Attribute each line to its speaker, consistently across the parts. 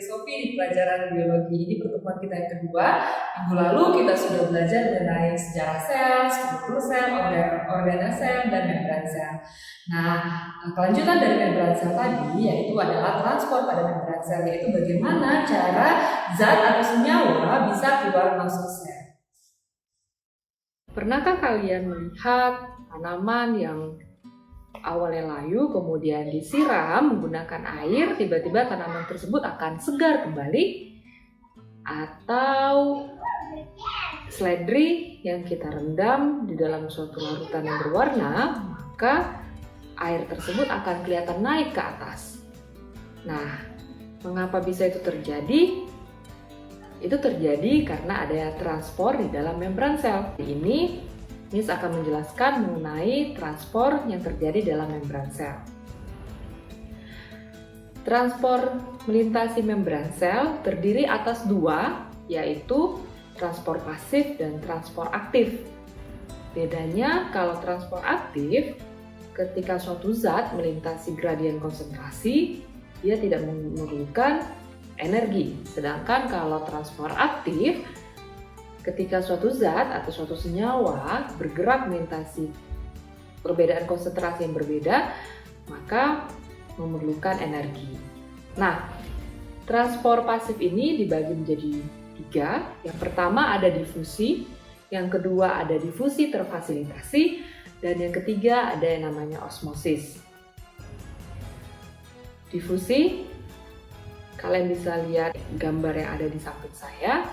Speaker 1: Sophie di pelajaran biologi. Ini pertemuan kita yang kedua. Minggu lalu kita sudah belajar mengenai sejarah sel, struktur sel, organel dan membran sel. Nah, kelanjutan dari membran sel tadi yaitu adalah transport pada membran sel, yaitu bagaimana cara zat atau senyawa bisa keluar masuk sel. Pernahkah kalian melihat tanaman yang awalnya layu, kemudian disiram menggunakan air, tiba-tiba tanaman tersebut akan segar kembali? Atau seledri yang kita rendam di dalam suatu larutan yang berwarna, maka air tersebut akan kelihatan naik ke atas. Nah, mengapa bisa itu terjadi? Itu terjadi karena adanya transport di dalam membran sel. Ini Miss akan menjelaskan mengenai transport yang terjadi dalam membran sel. Transport melintasi membran sel terdiri atas dua, yaitu transport pasif dan transport aktif. Bedanya kalau transport aktif, ketika suatu zat melintasi gradien konsentrasi, dia tidak memerlukan energi. Sedangkan kalau transport aktif, ketika suatu zat atau suatu senyawa bergerak melintasi perbedaan konsentrasi yang berbeda, maka memerlukan energi. Nah, transport pasif ini dibagi menjadi tiga. Yang pertama ada difusi, yang kedua ada difusi terfasilitasi, dan yang ketiga ada yang namanya osmosis. Difusi, kalian bisa lihat gambar yang ada di samping saya.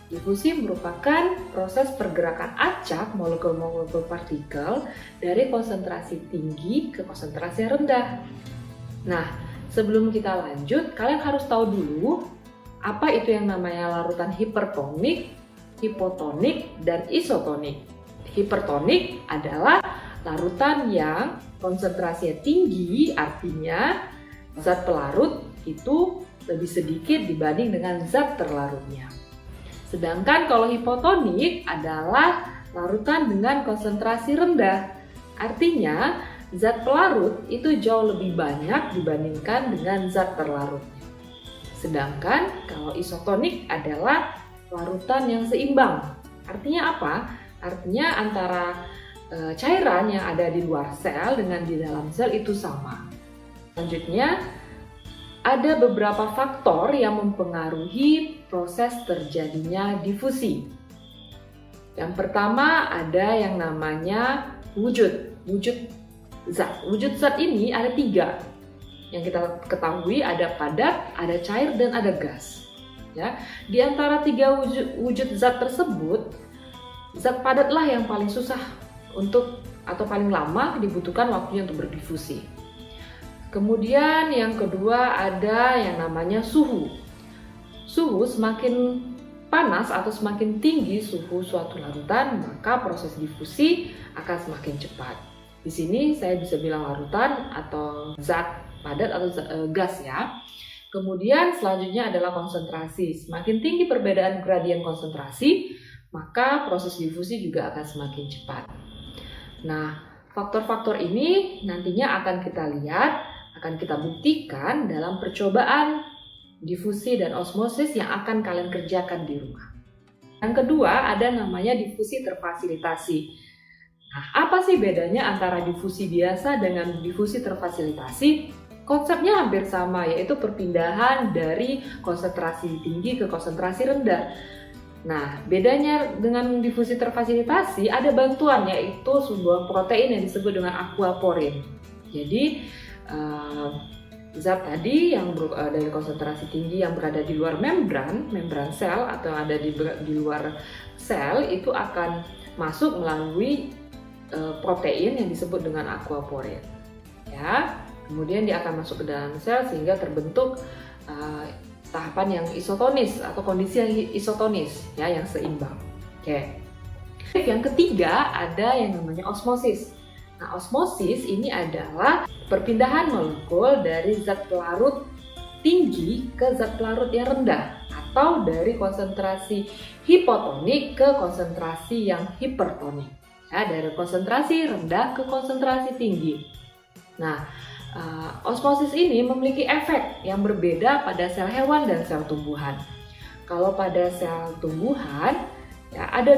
Speaker 1: Difusi merupakan proses pergerakan acak molekul-molekul partikel dari konsentrasi tinggi ke konsentrasi rendah. Nah, sebelum kita lanjut, kalian harus tahu dulu apa itu yang namanya larutan hipertonik, hipotonik, dan isotonik. Hipertonik adalah larutan yang konsentrasinya tinggi, artinya zat pelarut itu lebih sedikit dibanding dengan zat terlarutnya. Sedangkan kalau hipotonik adalah larutan dengan konsentrasi rendah. Artinya, zat pelarut itu jauh lebih banyak dibandingkan dengan zat terlarutnya. Sedangkan kalau isotonik adalah larutan yang seimbang. Artinya apa? Artinya antara cairan yang ada di luar sel dengan di dalam sel itu sama. Selanjutnya, ada beberapa faktor yang mempengaruhi proses terjadinya difusi. Yang pertama ada yang namanya wujud zat. Wujud zat ini ada tiga. Yang kita ketahui ada padat, ada cair, dan ada gas. Ya, di antara tiga wujud zat tersebut, zat padatlah yang paling susah atau paling lama dibutuhkan waktunya untuk berdifusi. Kemudian yang kedua ada yang namanya suhu. Suhu semakin panas atau semakin tinggi suhu suatu larutan, maka proses difusi akan semakin cepat. Di sini saya bisa bilang larutan atau zat padat atau gas ya. Kemudian selanjutnya adalah konsentrasi. Semakin tinggi perbedaan gradien konsentrasi, maka proses difusi juga akan semakin cepat. Nah, faktor-faktor ini nantinya akan kita lihat, akan kita buktikan dalam percobaan difusi dan osmosis yang akan kalian kerjakan di rumah. Yang kedua ada namanya difusi terfasilitasi. Nah, apa sih bedanya antara difusi biasa dengan difusi terfasilitasi? Konsepnya hampir sama, yaitu perpindahan dari konsentrasi tinggi ke konsentrasi rendah. Nah, bedanya dengan difusi terfasilitasi ada bantuan, yaitu sebuah protein yang disebut dengan aquaporin. Jadi, zat tadi yang dari konsentrasi tinggi yang berada di luar membran sel atau yang ada di luar sel itu akan masuk melalui protein yang disebut dengan aquaporin. Ya, kemudian dia akan masuk ke dalam sel sehingga terbentuk tahapan yang isotonis atau kondisi yang isotonis ya, yang seimbang. Oke. Yang ketiga ada yang namanya osmosis. Nah, osmosis ini adalah perpindahan molekul dari zat pelarut tinggi ke zat pelarut yang rendah atau dari konsentrasi hipotonik ke konsentrasi yang hipertonik. Ya, dari konsentrasi rendah ke konsentrasi tinggi. Nah, Osmosis ini memiliki efek yang berbeda pada sel hewan dan sel tumbuhan. Kalau pada sel tumbuhan, ya, ada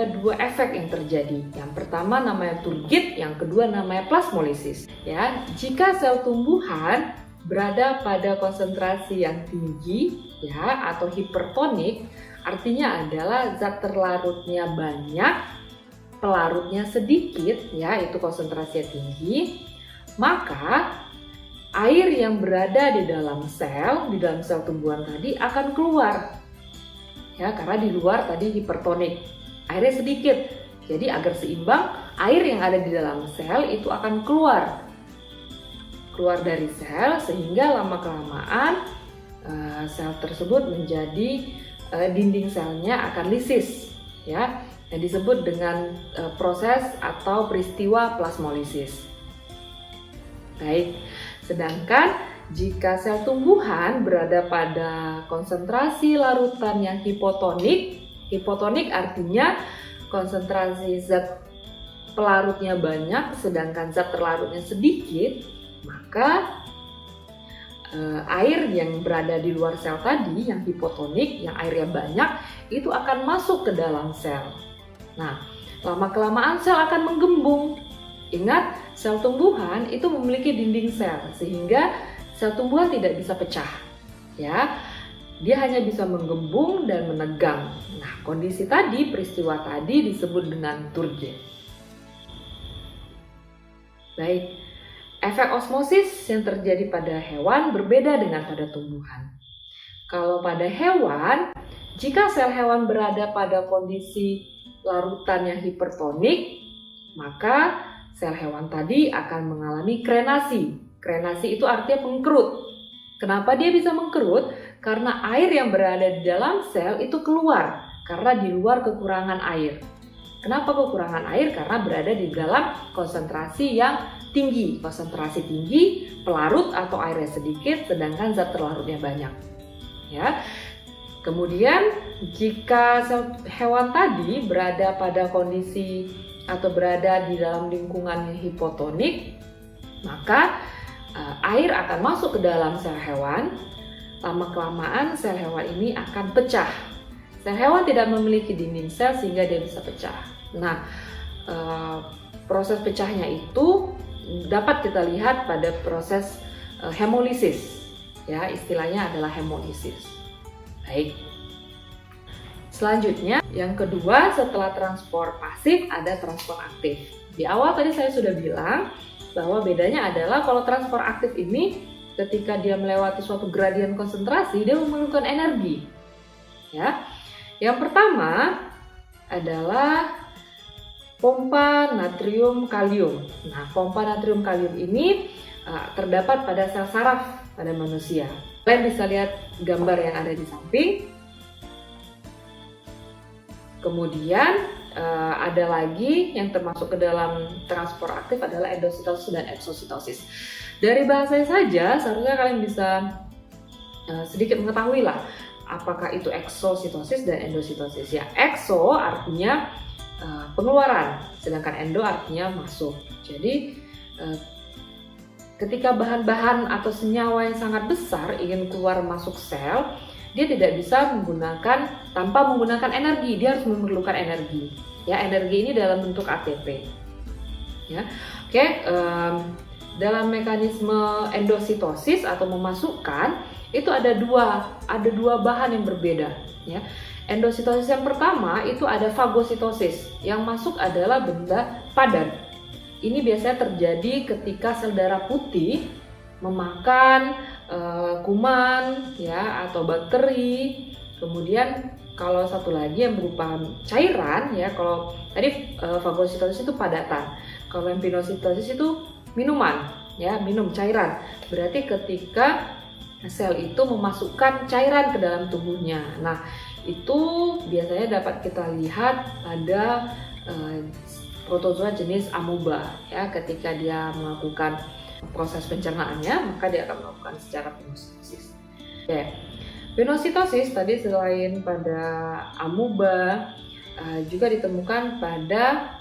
Speaker 1: dua efek yang terjadi. Yang pertama namanya turgid, yang kedua namanya plasmolisis. Ya, jika sel tumbuhan berada pada konsentrasi yang tinggi, ya, atau hipertonik, artinya adalah zat terlarutnya banyak, pelarutnya sedikit, ya, itu konsentrasinya tinggi. Maka air yang berada di dalam sel tumbuhan tadi akan keluar, ya, karena di luar tadi hipertonik, airnya sedikit. Jadi agar seimbang, air yang ada di dalam sel itu akan keluar dari sel, sehingga lama-kelamaan sel tersebut menjadi dinding selnya akan lisis, ya, yang disebut dengan proses atau peristiwa plasmolisis. Baik, sedangkan jika sel tumbuhan berada pada konsentrasi larutan yang hipotonik artinya konsentrasi zat pelarutnya banyak sedangkan zat terlarutnya sedikit, maka air yang berada di luar sel tadi yang hipotonik, yang airnya banyak, itu akan masuk ke dalam sel. Nah, lama-kelamaan sel akan menggembung. Ingat, sel tumbuhan itu memiliki dinding sel, sehingga sel tumbuhan tidak bisa pecah, ya. Dia hanya bisa menggembung dan menegang. Nah, kondisi tadi, peristiwa tadi disebut dengan turgid. Baik, efek osmosis yang terjadi pada hewan berbeda dengan pada tumbuhan. Kalau pada hewan, jika sel hewan berada pada kondisi larutan yang hipertonik, maka sel hewan tadi akan mengalami krenasi. Krenasi itu artinya mengkerut. Kenapa dia bisa mengkerut? Karena air yang berada di dalam sel itu keluar, karena di luar kekurangan air. Kenapa kekurangan air? Karena berada di dalam konsentrasi yang tinggi. Konsentrasi tinggi, pelarut atau airnya sedikit, sedangkan zat terlarutnya banyak. Ya. Kemudian jika sel hewan tadi berada pada kondisi atau berada di dalam lingkungan hipotonik, maka air akan masuk ke dalam sel hewan. Lama-kelamaan sel hewan ini akan pecah. Sel hewan tidak memiliki dinding sel sehingga dia bisa pecah. Nah, proses pecahnya itu dapat kita lihat pada proses hemolisis. Ya, istilahnya adalah hemolisis. Baik. Selanjutnya, yang kedua setelah transport pasif ada transport aktif. Di awal tadi saya sudah bilang bahwa bedanya adalah kalau transport aktif ini ketika dia melewati suatu gradien konsentrasi, dia memerlukan energi. Ya. Yang pertama adalah pompa natrium kalium. Nah, pompa natrium kalium ini terdapat pada sel saraf pada manusia. Kalian bisa lihat gambar yang ada di samping. Kemudian ada lagi yang termasuk ke dalam transport aktif adalah endositosis dan exositosis. Dari bahasanya saja seharusnya kalian bisa sedikit mengetahui lah apakah itu exositosis dan endositosis. Ya, exo artinya pengeluaran, sedangkan endo artinya masuk. Jadi ketika bahan-bahan atau senyawa yang sangat besar ingin keluar masuk sel, dia tidak bisa tanpa menggunakan energi, dia harus memerlukan energi. Ya, energi ini dalam bentuk ATP. Ya, oke. Dalam mekanisme endositosis atau memasukkan itu ada dua bahan yang berbeda. Ya, endositosis yang pertama itu ada fagositosis, yang masuk adalah benda padat. Ini biasanya terjadi ketika sel darah putih memakan kuman, ya, atau bakteri. Kemudian kalau satu lagi yang berupa cairan, ya, kalau tadi fagositosis itu padatan, kalau yang pinositosis itu minuman, ya, minum cairan. Berarti ketika sel itu memasukkan cairan ke dalam tubuhnya. Nah, itu biasanya dapat kita lihat pada protozoa jenis amoeba, ya, ketika dia melakukan proses pencernaannya, maka dia akan melakukan secara pinositosis. Oke. Pinositosis tadi selain pada amoeba juga ditemukan pada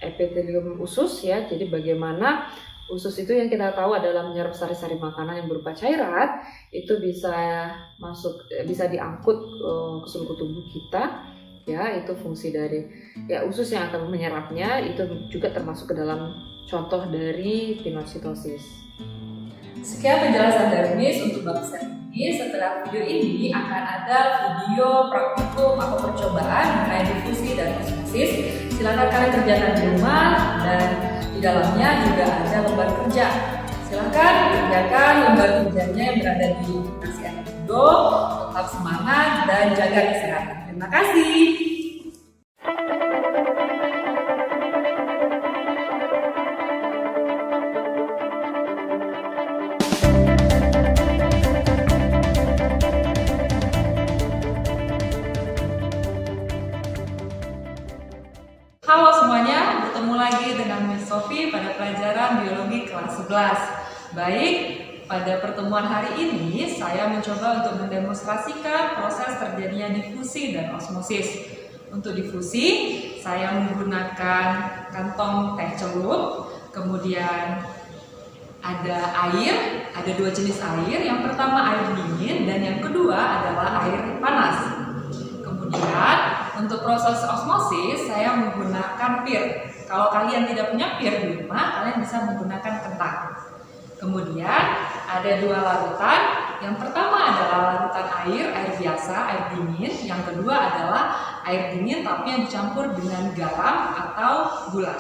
Speaker 1: epitelium usus, ya. Jadi bagaimana Usus itu yang kita tahu adalah menyerap sari-sari makanan yang berupa cairan, itu bisa diangkut ke seluruh tubuh kita. Ya, itu fungsi dari usus yang akan menyerapnya, itu juga termasuk ke dalam contoh dari pinositosis.
Speaker 2: Sekian penjelasan dari Miss untuk bab set ini. Setelah video ini akan ada video praktikum atau percobaan mengenai difusi dan osmosis. Silakan kalian kerjakan di rumah, dan di dalamnya juga ada lembar kerja. Silakan kerjakan lembar kerjanya yang berada di aplikasi Edmodo. Tetap semangat dan jaga kesehatan. Terima kasih. Halo semuanya, bertemu lagi dengan Miss Sophie pada pelajaran biologi kelas 11. Baik, pada pertemuan hari ini saya mencoba untuk mendemonstrasikan proses terjadinya difusi dan osmosis. Untuk difusi, saya menggunakan kantong teh celup, kemudian ada air, ada dua jenis air. Yang pertama air dingin dan yang kedua adalah air panas. Kemudian untuk proses osmosis saya menggunakan pir. Kalau kalian tidak punya pir di rumah, kalian bisa menggunakan kentang. Kemudian ada dua larutan. Yang pertama adalah larutan air biasa, air dingin. Yang kedua adalah air dingin tapi yang dicampur dengan garam atau gula.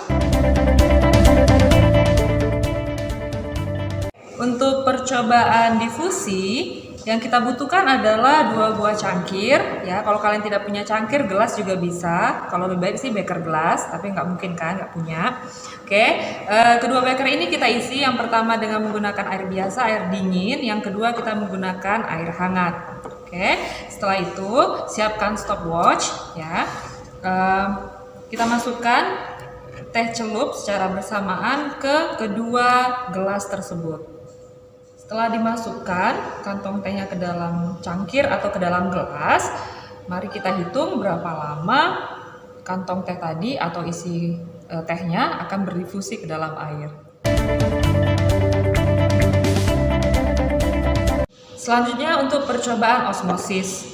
Speaker 2: Untuk percobaan difusi, yang kita butuhkan adalah 2 buah cangkir. Ya, kalau kalian tidak punya cangkir, gelas juga bisa. Kalau lebih baik sih beker gelas, tapi nggak mungkin kan, nggak punya. Oke, kedua beker ini kita isi. Yang pertama dengan menggunakan air biasa, air dingin. Yang kedua kita menggunakan air hangat. Oke, setelah itu siapkan stopwatch. Ya, kita masukkan teh celup secara bersamaan ke kedua gelas tersebut. Setelah dimasukkan kantong tehnya ke dalam cangkir atau ke dalam gelas, mari kita hitung berapa lama kantong teh tadi atau isi tehnya akan berdifusi ke dalam air. Selanjutnya untuk percobaan osmosis.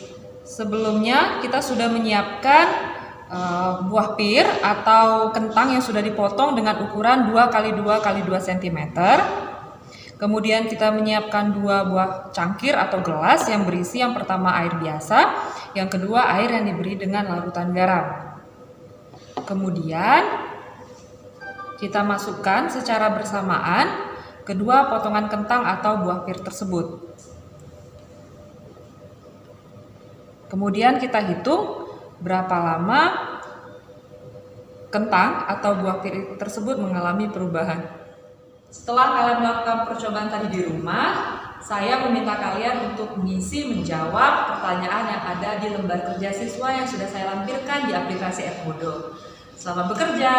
Speaker 2: Sebelumnya kita sudah menyiapkan buah pir atau kentang yang sudah dipotong dengan ukuran 2x2x2 cm. Kemudian kita menyiapkan 2 buah cangkir atau gelas yang berisi yang pertama air biasa, yang kedua air yang diberi dengan larutan garam. Kemudian kita masukkan secara bersamaan kedua potongan kentang atau buah pir tersebut. Kemudian kita hitung berapa lama kentang atau buah pir tersebut mengalami perubahan. Setelah kalian melakukan percobaan tadi di rumah, saya meminta kalian untuk mengisi menjawab pertanyaan yang ada di lembar kerja siswa yang sudah saya lampirkan di aplikasi Edmodo. Selamat bekerja!